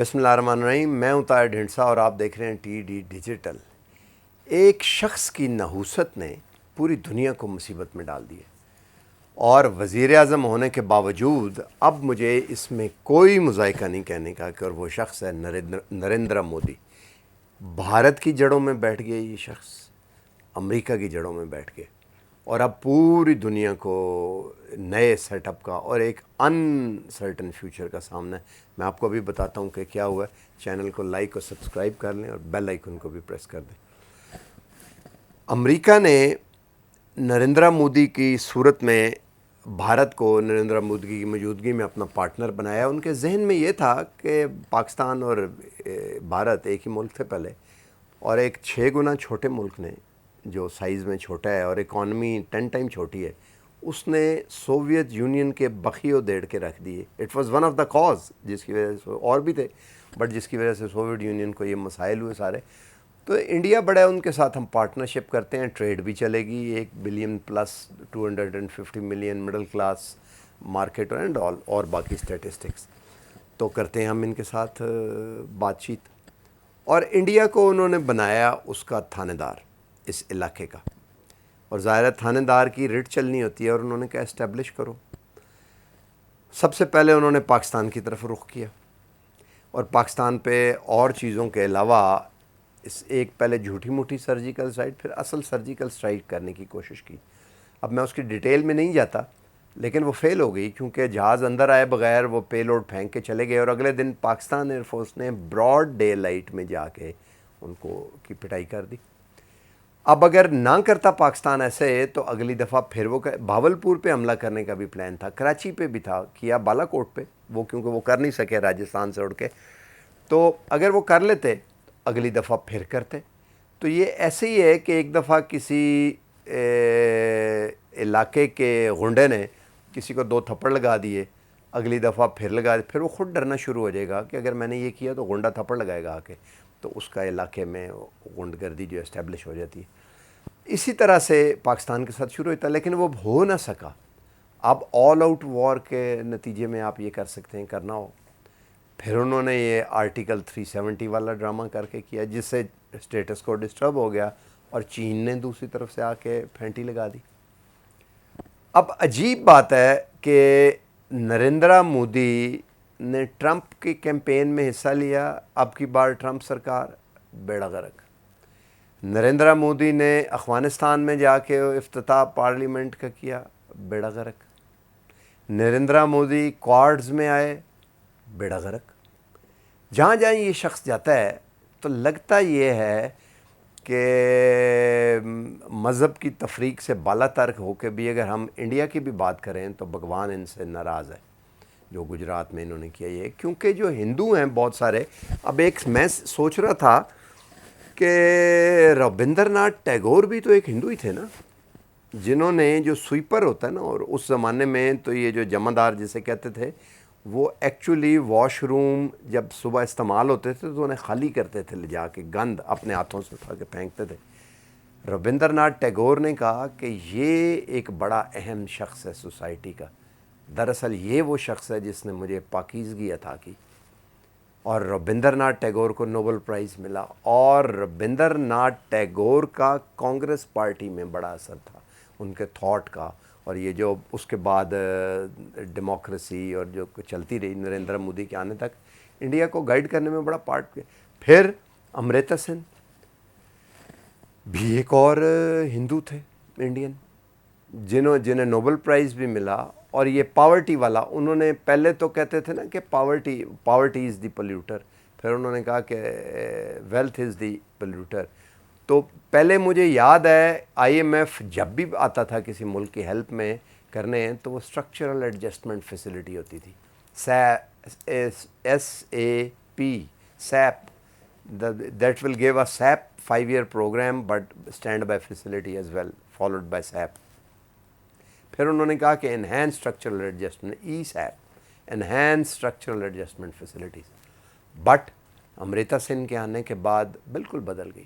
بسم اللہ الرحمن الرحیم. میں ہوں طاہر ڈھینڈسا اور آپ دیکھ رہے ہیں ٹی ڈی ڈیجیٹل. ایک شخص کی نحوست نے پوری دنیا کو مصیبت میں ڈال دی ہے، اور وزیر اعظم ہونے کے باوجود اب مجھے اس میں کوئی مذائقہ نہیں کہنے کا کہ اور وہ شخص ہے نریندر مودی. بھارت کی جڑوں میں بیٹھ گیا یہ شخص، امریکہ کی جڑوں میں بیٹھ گئے، اور اب پوری دنیا کو نئے سیٹ اپ کا اور ایک ان سرٹن فیوچر کا سامنا ہے. میں آپ کو ابھی بتاتا ہوں کہ کیا ہوا ہے. چینل کو لائک اور سبسکرائب کر لیں اور بیل آئیکن کو بھی پریس کر دیں. امریکہ نے نریندر مودی کی صورت میں بھارت کو نریندر مودی کی موجودگی میں اپنا پارٹنر بنایا. ان کے ذہن میں یہ تھا کہ پاکستان اور بھارت ایک ہی ملک تھے پہلے، اور ایک 6 گنا چھوٹے ملک نے جو سائز میں چھوٹا ہے اور اکانومی 10 ٹائم چھوٹی ہے، اس نے سوویت یونین کے بخیو دیڑ کے رکھ دیے. It was one of the cause جس کی وجہ سے، اور بھی تھے بٹ جس کی وجہ سے سوویت یونین کو یہ مسائل ہوئے سارے. تو انڈیا بڑا ہے، ان کے ساتھ ہم پارٹنرشپ کرتے ہیں، ٹریڈ بھی چلے گی، 1 billion plus 250 million middle class market and all, اور باقی اسٹیٹسٹکس تو کرتے ہیں ہم ان کے ساتھ بات چیت. اور انڈیا کو انہوں نے بنایا اس کا تھانے دار اس علاقے کا، اور ظاہر تھانے دار کی ریٹ چلنی ہوتی ہے، اور انہوں نے کہا اسٹیبلش کرو. سب سے پہلے انہوں نے پاکستان کی طرف رخ کیا، اور پاکستان پہ اور چیزوں کے علاوہ اس ایک پہلے جھوٹی موٹی سرجیکل اسٹرائک، پھر اصل سرجیکل اسٹرائک کرنے کی کوشش کی. اب میں اس کی ڈیٹیل میں نہیں جاتا، لیکن وہ فیل ہو گئی کیونکہ جہاز اندر آئے بغیر وہ پے لوڈ پھینک کے چلے گئے، اور اگلے دن پاکستان ایئر فورس نے براڈ ڈے لائٹ میں جا کے ان کو کی پٹائی کر دی. اب اگر نہ کرتا پاکستان ایسے تو اگلی دفعہ پھر وہ بھاولپور پہ حملہ کرنے کا بھی پلان تھا، کراچی پہ بھی تھا، کیا بالا کوٹ پہ، وہ کیونکہ وہ کر نہیں سکے راجستھان سے اڑ کے. تو اگر وہ کر لیتے اگلی دفعہ پھر کرتے. تو یہ ایسے ہی ہے کہ ایک دفعہ کسی علاقے کے غنڈے نے کسی کو 2 تھپڑ لگا دیے، اگلی دفعہ پھر لگا دیے، پھر وہ خود ڈرنا شروع ہو جائے گا کہ اگر میں نے یہ کیا تو غنڈہ تھپڑ لگائے گا آ کے، تو اس کا علاقے میں غنڈ گردی جو اسٹیبلش ہو جاتی ہے. اسی طرح سے پاکستان کے ساتھ شروع ہوتا ہے، لیکن وہ ہو نہ سکا. اب آل آؤٹ وار کے نتیجے میں آپ یہ کر سکتے ہیں کرنا ہو. پھر انہوں نے یہ آرٹیکل 370 والا ڈرامہ کر کے کیا، جس سے اسٹیٹس کو ڈسٹرب ہو گیا، اور چین نے دوسری طرف سے آ کے پھینٹی لگا دی. اب عجیب بات ہے کہ نریندر مودی نے ٹرمپ کی کیمپین میں حصہ لیا، اب کی بار ٹرمپ سرکار بیڑا غرق. نریندر مودی نے افغانستان میں جا کے افتتاح پارلیمنٹ کا کیا، بیڑا غرق. نریندر مودی کوارڈز میں آئے، بیڑا غرق. جہاں جہاں یہ شخص جاتا ہے تو لگتا یہ ہے کہ مذہب کی تفریق سے بالا تر ہو کے بھی اگر ہم انڈیا کی بھی بات کریں تو بھگوان ان سے ناراض ہے، جو گجرات میں انہوں نے کیا یہ. کیونکہ جو ہندو ہیں بہت سارے، اب ایک میں سوچ رہا تھا کہ رابندر ناتھ ٹیگور بھی تو ایک ہندو ہی تھے نا، جنہوں نے جو سویپر ہوتا ہے نا، اور اس زمانے میں تو یہ جو جمعدار جسے کہتے تھے، وہ ایکچولی واش روم جب صبح استعمال ہوتے تھے تو انہیں خالی کرتے تھے، لے جا کے گند اپنے ہاتھوں سے اٹھا کے پھینکتے تھے. رابندر ناتھ ٹیگور نے کہا کہ یہ ایک بڑا اہم شخص ہے سوسائٹی کا، دراصل یہ وہ شخص ہے جس نے مجھے پاکیزگی عطا کی. اور رابندر ناتھ ٹیگور کو نوبل پرائز ملا، اور رابندر ناتھ ٹیگور کا کانگریس پارٹی میں بڑا اثر تھا، ان کے تھاٹ کا. اور یہ جو اس کے بعد ڈیموکریسی اور جو چلتی رہی نریندر مودی کے آنے تک، انڈیا کو گائیڈ کرنے میں بڑا پارٹ کیا. پھر امرتہ سین بھی ایک اور ہندو تھے انڈین، جنہیں نوبل پرائز بھی ملا. اور یہ پاورٹی والا، انہوں نے پہلے تو کہتے تھے نا کہ پاورٹی از دی پولیوٹر، پھر انہوں نے کہا کہ ویلتھ از دی پولیوٹر. تو پہلے مجھے یاد ہے آئی ایم ایف جب بھی آتا تھا کسی ملک کی ہیلپ میں کرنے تو وہ اسٹرکچرل ایڈجسٹمنٹ فیسلٹی ہوتی تھی، SAP SAP, that will give a SAP 5-year program but stand by facility as well followed by SAP. پھر انہوں نے کہا کہ enhanced structural adjustment, SAP enhanced structural adjustment facilities. But Amartya Sen کے آنے کے بعد بالکل بدل گئی.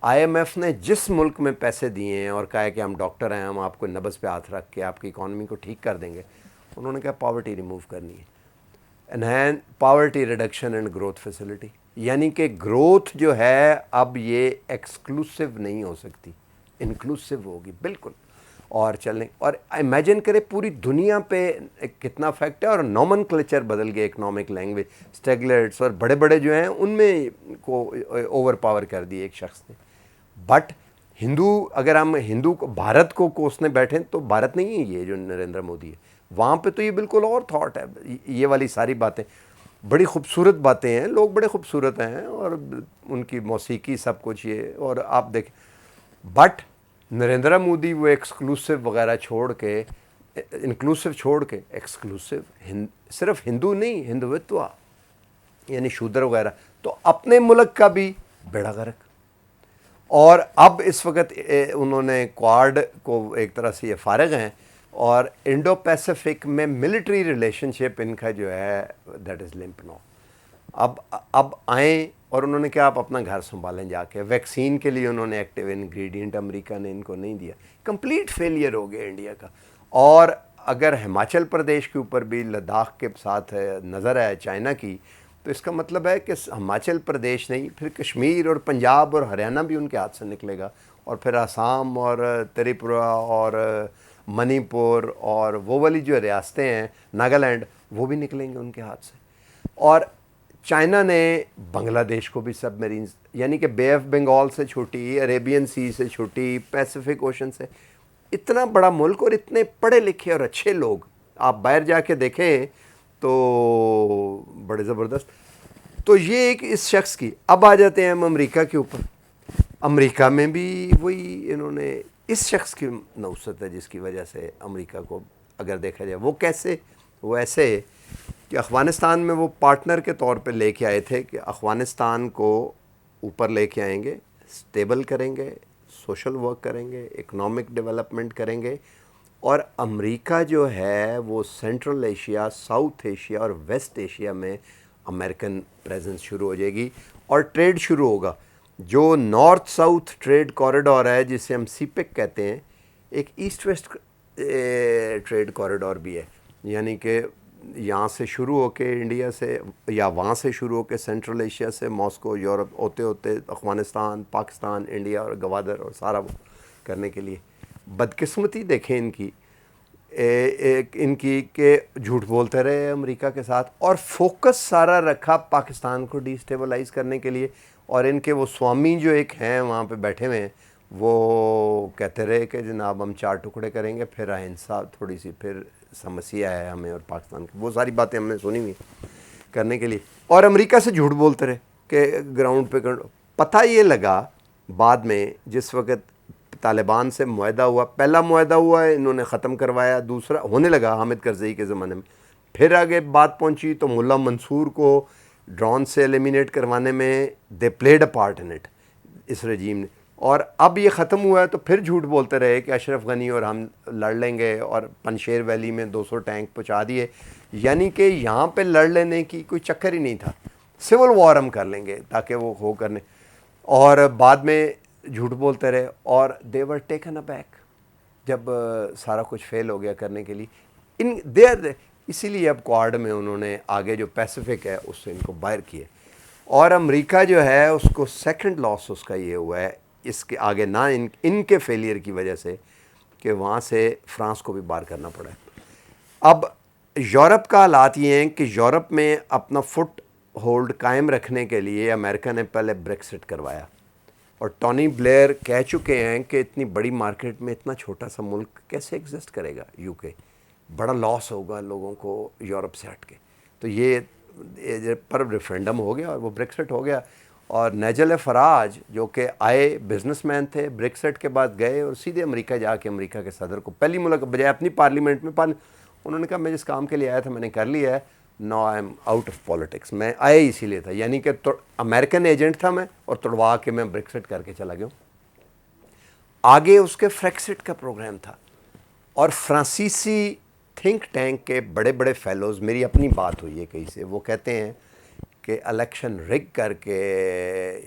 آئی ایم ایف نے جس ملک میں پیسے دیے ہیں اور کہا ہے کہ ہم ڈاکٹر ہیں، ہم آپ کو نبض پہ ہاتھ رکھ کے آپ کی اکانومی کو ٹھیک کر دیں گے، انہوں نے کہا پاورٹی ریموو کرنی ہے. انہین poverty reduction and growth facility, یعنی کہ گروتھ جو ہے اب یہ ایکسکلوسیو نہیں ہو سکتی، انکلوسیو ہوگی بالکل. اور چلیں اور امیجن کریں پوری دنیا پہ کتنا افیکٹ ہے، اور نومن کلچر بدل گئے، اکنامک لینگویج اسٹیگلیٹس اور بڑے بڑے جو ہیں ان میں کو اوور پاور کر دی ایک شخص نے. بٹ ہندو، اگر ہم ہندو کو بھارت کو کوسنے بیٹھیں تو بھارت نہیں ہے یہ جو نریندر مودی ہے، وہاں پہ تو یہ بالکل اور تھاٹ ہے. یہ والی ساری باتیں بڑی خوبصورت باتیں ہیں، لوگ بڑے خوبصورت ہیں اور ان کی موسیقی سب کچھ یہ، اور آپ دیکھیں. بٹ نریندر مودی وہ ایکسکلوسیو وغیرہ چھوڑ کے، انکلوسیو چھوڑ کے ایکسکلوسیو، صرف ہندو نہیں، ہندوتوا یعنی شودر وغیرہ، تو اپنے ملک کا بھی بیڑا غرق. اور اب اس وقت انہوں نے کوارڈ کو ایک طرح سے یہ فارغ ہیں، اور انڈو پیسیفک میں ملٹری ریلیشن شپ ان کا جو ہے دیٹ از لمپ نو. اب آئیں اور انہوں نے کیا، آپ اپنا گھر سنبھالیں جا کے. ویکسین کے لیے انہوں نے ایکٹیو انگریڈینٹ امریکہ نے ان کو نہیں دیا، کمپلیٹ فیلئر ہو گیا انڈیا کا. اور اگر ہماچل پردیش کے اوپر بھی لداخ کے ساتھ نظر ہے چائنا کی، تو اس کا مطلب ہے کہ ہماچل پردیش نہیں، پھر کشمیر اور پنجاب اور ہریانہ بھی ان کے ہاتھ سے نکلے گا، اور پھر آسام اور تریپورہ اور منی پور اور وہ والی جو ریاستیں ہیں ناگالینڈ، وہ بھی نکلیں گے ان کے ہاتھ سے. اور چائنا نے بنگلہ دیش کو بھی سب میرینز، یعنی کہ بے آف بنگال سے چھوٹی، عریبین سی سے چھوٹی، پیسیفک اوشن سے، اتنا بڑا ملک اور اتنے پڑھے لکھے اور اچھے لوگ آپ باہر جا کے دیکھیں تو بڑے زبردست. تو یہ ایک اس شخص کی. اب آ جاتے ہیں ہم امریکہ کے اوپر. امریکہ میں بھی وہی انہوں نے، اس شخص کی نوست ہے جس کی وجہ سے امریکہ کو اگر دیکھا جائے، وہ کیسے، وہ ایسے کہ افغانستان میں وہ پارٹنر کے طور پہ لے کے آئے تھے کہ افغانستان کو اوپر لے کے آئیں گے، سٹیبل کریں گے، سوشل ورک کریں گے، اکنامک ڈیولپمنٹ کریں گے. اور امریکہ جو ہے وہ سینٹرل ایشیا، ساؤتھ ایشیا اور ویسٹ ایشیا میں امریکن پریزنس شروع ہو جائے گی، اور ٹریڈ شروع ہوگا. جو نارتھ ساؤتھ ٹریڈ کوریڈور ہے جسے ہم سی پیک کہتے ہیں، ایک ایسٹ ویسٹ ٹریڈ کوریڈور بھی ہے، یعنی کہ یہاں سے شروع ہو کے انڈیا سے، یا وہاں سے شروع ہو کے سینٹرل ایشیا سے ماسکو، یورپ ہوتے ہوتے افغانستان، پاکستان، انڈیا اور گوادر اور سارا وہ کرنے کے لیے. بدقسمتی دیکھیں ان کی، ان کی کہ جھوٹ بولتے رہے امریکہ کے ساتھ، اور فوکس سارا رکھا پاکستان کو ڈی سٹیبلائز کرنے کے لیے. اور ان کے وہ سوامی جو ایک ہیں وہاں پہ بیٹھے ہوئے ہیں، وہ کہتے رہے کہ جناب ہم 4 ٹکڑے کریں گے، پھر اہنسا تھوڑی سی پھر سمسیا ہے ہمیں اور پاکستان کی، وہ ساری باتیں ہم نے سنی ہوئی کرنے کے لیے. اور امریکہ سے جھوٹ بولتے رہے کہ گراؤنڈ پہ پتہ یہ لگا بعد میں، جس وقت طالبان سے معاہدہ ہوا، پہلا معاہدہ ہوا ہے انہوں نے ختم کروایا، دوسرا ہونے لگا حامد کرزئی کے زمانے میں، پھر آگے بات پہنچی تو ملا منصور کو ڈرون سے ایلیمینیٹ کروانے میں they played a part in it, اس رجیم نے. اور اب یہ ختم ہوا ہے تو پھر جھوٹ بولتے رہے کہ اشرف غنی اور ہم لڑ لیں گے، اور پنشیر ویلی میں 200 ٹینک پہنچا دیے، یعنی کہ یہاں پہ لڑ لینے کی کوئی چکر ہی نہیں تھا، سول وار ہم کر لیں گے تاکہ وہ ہو کرنے. اور بعد میں جھوٹ بولتے رہے، اور دے ور ٹیکن اے بیک جب سارا کچھ فیل ہو گیا کرنے کے لیے. ان دیر اسی لیے اب کوارڈ میں انہوں نے آگے جو پیسیفک ہے اس سے ان کو باہر کیے. اور امریکہ جو ہے اس کو سیکنڈ لاس اس کا یہ ہوا ہے اس کے آگے، نہ ان کے فیلئر کی وجہ سے، کہ وہاں سے فرانس کو بھی باہر کرنا پڑا ہے. اب یورپ کا حالات یہ ہیں کہ یورپ میں اپنا فٹ ہولڈ قائم رکھنے کے لیے امریکہ نے پہلے بریکسٹ کروایا، اور ٹونی بلیئر کہہ چکے ہیں کہ اتنی بڑی مارکیٹ میں اتنا چھوٹا سا ملک کیسے ایگزسٹ کرے گا یو کے، بڑا لاس ہوگا لوگوں کو یورپ سے ہٹ کے. تو یہ پر ریفرینڈم ہو گیا اور وہ بریکسٹ ہو گیا. اور نیجل فراج جو کہ آئے بزنس مین تھے، بریکسٹ کے بعد گئے اور سیدھے امریکہ جا کے امریکہ کے صدر کو پہلی ملاقات بجائے اپنی پارلیمنٹ میں انہوں نے کہا میں جس کام کے لیے آیا تھا میں نے کر لیا ہے، no I am out of politics. میں آیا اسی لیے تھا، یعنی کہ امریکن ایجنٹ تھا میں، اور توڑوا کے میں بریکسٹ کر کے چلا گیا ہوں. آگے اس کے فریکسٹ کا پروگرام تھا، اور فرانسیسی تھنک ٹینک کے بڑے بڑے فیلوز، میری اپنی بات ہوئی ہے کہیں سے، وہ کہتے ہیں کہ الیکشن رگ کر کے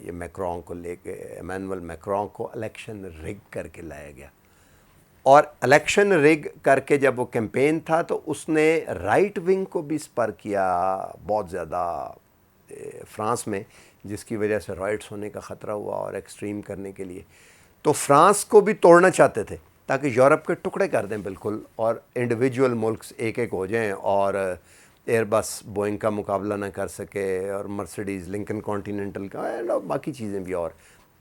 یہ میکرون کو لے کے، ایمینول میکرون کو الیکشن رگ کر کے لایا گیا. اور الیکشن ریگ کر کے جب وہ کیمپین تھا تو اس نے رائٹ ونگ کو بھی اسپر کیا بہت زیادہ فرانس میں، جس کی وجہ سے رائٹس ہونے کا خطرہ ہوا اور ایکسٹریم کرنے کے لیے تو فرانس کو بھی توڑنا چاہتے تھے تاکہ یورپ کے ٹکڑے کر دیں بالکل، اور انڈیویجول ملکس ایک ایک ہو جائیں اور ایئر بس بوئنگ کا مقابلہ نہ کر سکے اور مرسیڈیز لنکن کانٹیننٹل کا اینڈ باقی چیزیں بھی، اور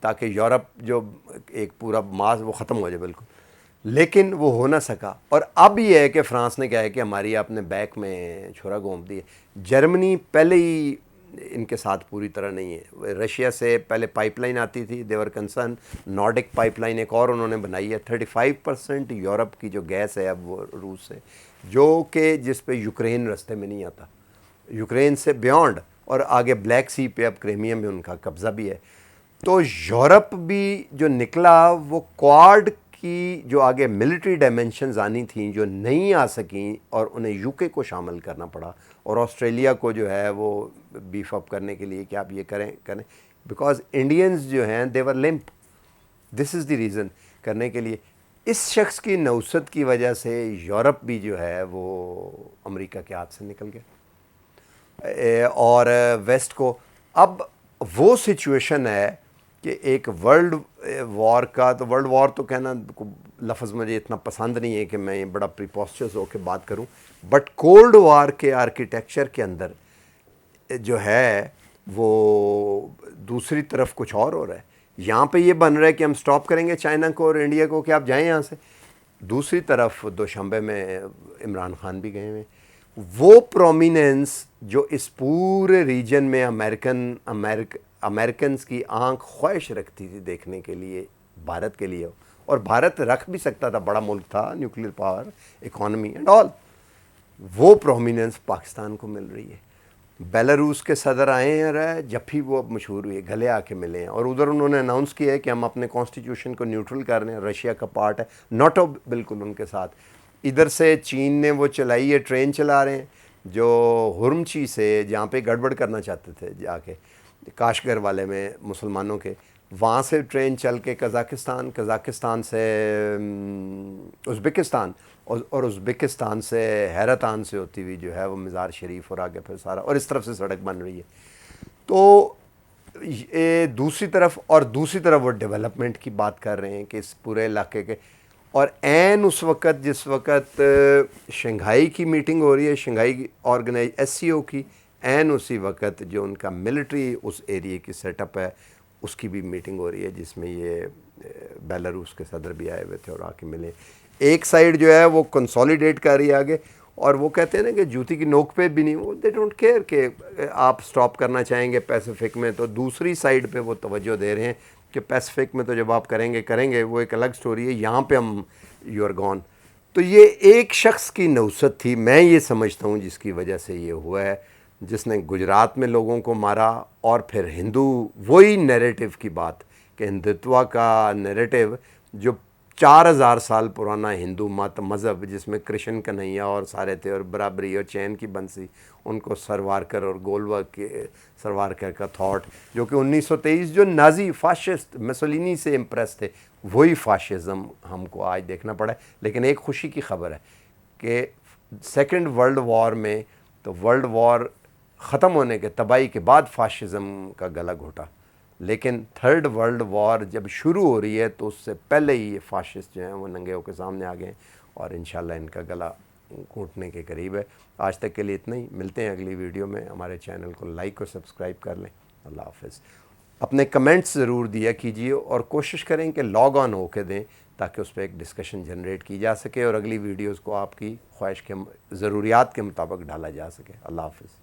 تاکہ یورپ جو ایک پورا ماس وہ ختم ہو جائے بالکل. لیکن وہ ہو نہ سکا، اور اب یہ ہے کہ فرانس نے کہا ہے کہ ہماری آپ نے بیک میں چھرا گھونپ دی ہے. جرمنی پہلے ہی ان کے ساتھ پوری طرح نہیں ہے. رشیا سے پہلے پائپ لائن آتی تھی، دیور کنسرن نارڈک پائپ لائن ایک اور انہوں نے بنائی ہے. 35% یورپ کی جو گیس ہے اب وہ روس سے، جو کہ جس پہ یوکرین رستے میں نہیں آتا، یوکرین سے بیونڈ اور آگے بلیک سی پہ اب کرائمیا میں ان کا قبضہ بھی ہے. تو یورپ بھی جو نکلا وہ کوارڈ کی جو آگے ملٹری ڈائمنشنز آنی تھیں جو نہیں آ سکیں، اور انہیں یو کے کو شامل کرنا پڑا، اور آسٹریلیا کو جو ہے وہ بیف اپ کرنے کے لیے کہ آپ یہ کریں بیکاز انڈینز جو ہیں دے ور lamp. This is the reason کرنے کے لیے. اس شخص کی نوست کی وجہ سے یورپ بھی جو ہے وہ امریکہ کے ہاتھ سے نکل گیا، اور ویسٹ کو اب وہ سچویشن ہے کہ ایک ورلڈ وار کا، تو ورلڈ وار تو کہنا لفظ مجھے اتنا پسند نہیں ہے کہ میں بڑا پریپوسچرس ہو کے بات کروں، بٹ کولڈ وار کے آرکیٹیکچر کے اندر جو ہے وہ دوسری طرف کچھ اور ہو رہا ہے. یہاں پہ یہ بن رہا ہے کہ ہم سٹاپ کریں گے چائنا کو اور انڈیا کو کہ آپ جائیں یہاں سے. دوسری طرف دوشنبے میں عمران خان بھی گئے ہوئے. وہ پرومیننس جو اس پورے ریجن میں امریکنز کی آنکھ خواہش رکھتی تھی دیکھنے کے لیے بھارت کے لیے، اور بھارت رکھ بھی سکتا تھا، بڑا ملک تھا، nuclear power, economy and all, وہ پرومیننس پاکستان کو مل رہی ہے. بیلاروس کے صدر آئے ہیں، جب بھی وہ اب مشہور ہوئی گلے آ کے ملے ہیں، اور ادھر انہوں نے اناؤنس کیا ہے کہ ہم اپنے کانسٹیٹیوشن کو نیوٹرل کر رہے ہیں، رشیا کا پارٹ ہے، ناٹو بالکل ان کے ساتھ. ادھر سے چین نے وہ چلائی ہے، ٹرین چلا رہے ہیں جو ہرمچی سے جہاں پہ گڑبڑ کرنا چاہتے تھے جا کے کاشگر والے میں مسلمانوں کے، وہاں سے ٹرین چل کے قزاقستان سے ازبکستان، اور ازبکستان سے حیرتان سے ہوتی ہوئی جو ہے وہ مزار شریف اور آگے پھر سارا، اور اس طرف سے سڑک بن رہی ہے. تو دوسری طرف وہ ڈیولپمنٹ کی بات کر رہے ہیں کہ اس پورے علاقے کے، اور عین اس وقت جس وقت شنگھائی کی میٹنگ ہو رہی ہے، شنگھائی SCO کی، عین اسی وقت جو ان کا ملٹری اس ایریے کی سیٹ اپ ہے اس کی بھی میٹنگ ہو رہی ہے، جس میں یہ بیلاروس کے صدر بھی آئے ہوئے تھے اور آ کے ملے. ایک سائیڈ جو ہے وہ کنسولیڈیٹ کر رہی ہے آگے، اور وہ کہتے ہیں نا کہ جوتی کی نوک پہ بھی نہیں، وہ دے ڈونٹ کیئر کہ آپ سٹاپ کرنا چاہیں گے پیسیفک میں. تو دوسری سائیڈ پہ وہ توجہ دے رہے ہیں کہ پیسیفک میں تو جب آپ کریں گے وہ ایک الگ سٹوری ہے، یہاں پہ ہم یو آر گون. تو یہ ایک شخص کی نوست تھی، میں یہ سمجھتا ہوں، جس کی وجہ سے یہ ہوا ہے، جس نے گجرات میں لوگوں کو مارا، اور پھر ہندو وہی نیریٹو کی بات کہ ہندوتوا کا نیریٹو جو 4000 سال پرانا ہندو مت مذہب جس میں کرشن کنہیا اور سارے تھے، اور برابری اور چین کی بنسی، ان کو سروارکر اور گولوا کے سروارکر کا تھاٹ، جو کہ 1923 جو نازی فاشسٹ مسولینی سے امپریس تھے، وہی فاشزم ہم کو آج دیکھنا پڑا ہے. لیکن ایک خوشی کی خبر ہے کہ سیکنڈ ورلڈ وار میں، تو ورلڈ وار ختم ہونے کے تباہی کے بعد فاشزم کا گلا گھوٹا، لیکن تھرڈ ورلڈ وار جب شروع ہو رہی ہے تو اس سے پہلے ہی یہ فاشسٹ جو ہیں وہ ننگے ہو کے سامنے آ گئے ہیں، اور انشاءاللہ ان کا گلا گھونٹنے کے قریب ہے. آج تک کے لیے اتنا ہی، ملتے ہیں اگلی ویڈیو میں. ہمارے چینل کو لائک اور سبسکرائب کر لیں. اللہ حافظ. اپنے کمنٹس ضرور دیا کیجیے، اور کوشش کریں کہ لاگ آن ہو کے دیں تاکہ اس پہ ایک ڈسکشن جنریٹ کی جا سکے، اور اگلی ویڈیوز کو آپ کی خواہش کے ضروریات کے مطابق ڈالا جا سکے. اللہ حافظ.